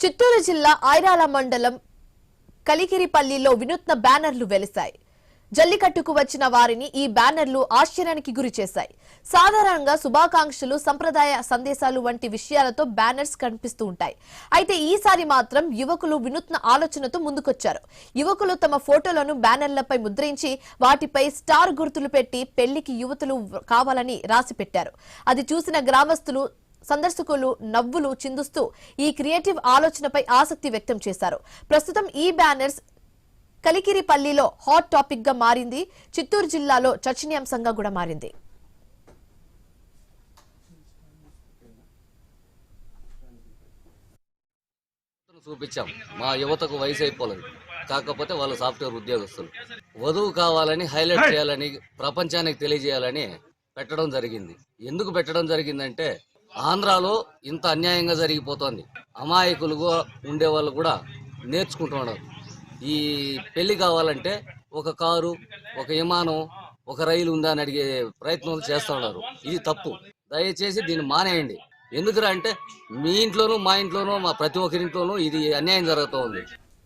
చిత్తూరు జిల్లా ఐరాల మండలం కలికిరిపల్లిలో వినూత్న బ్యానర్లు వెలిశాయి. జల్లికట్టుకు వచ్చిన వారిని ఈ బ్యానర్లు ఆశ్చర్యానికి గురి చేశాయి. సాధారణంగా శుభాకాంక్షలు, సంప్రదాయ సందేశాలు వంటి విషయాలతో బ్యానర్స్ కనిపిస్తూ ఉంటాయి. అయితే ఈసారి మాత్రం యువకులు వినూత్న ఆలోచనతో ముందుకొచ్చారు. యువకులు తమ ఫోటోలను బ్యానర్లపై ముద్రించి వాటిపై స్టార్ గుర్తులు పెట్టి పెళ్లికి యువతులు కావాలని రాసి పెట్టారు. అది చూసిన గ్రామస్తులు, సందర్శకులు నవ్వులు చిందుస్తూ ఈ క్రియేటివ్ ఆలోచనపై ఆసక్తి వ్యక్తం చేశారు. ప్రస్తుతం ఈ బ్యానర్స్ కలికిరిపల్లిలో హాట్ టాపిక్ గా మారింది. చిత్తూరు జిల్లాలో చర్చనీయాంశంగా కూడా మారింది. చూపించాం. మా యువతకు వయసు అయిపోలేదు, కాకపోతే వాళ్ళు సాఫ్ట్వేర్ ఉద్యోగస్తులు. వధువు కావాలని హైలైట్ చేయాలని, ప్రపంచానికి తెలియజేయాలని పెట్టడం జరిగింది. ఎందుకు పెట్టడం జరిగిందంటే ఆంధ్రాలో ఇంత అన్యాయంగా జరిగిపోతుంది. అమాయకులుగా ఉండేవాళ్ళు కూడా నేర్చుకుంటున్నారు. ఈ పెళ్లి కావాలంటే ఒక కారు, ఒక విమానం, ఒక రైలు ఉందా అని అడిగే ప్రయత్నాలు చేస్తున్నారు. ఇది తప్పు. దయచేసి దీన్ని మానేయండి. ఎందుకురా అంటే మీ ఇంట్లోనూ, మా ఇంట్లోనూ, మా ప్రతి ఒక్కరింట్లోనూ ఇది అన్యాయం జరుగుతూ ఉంది.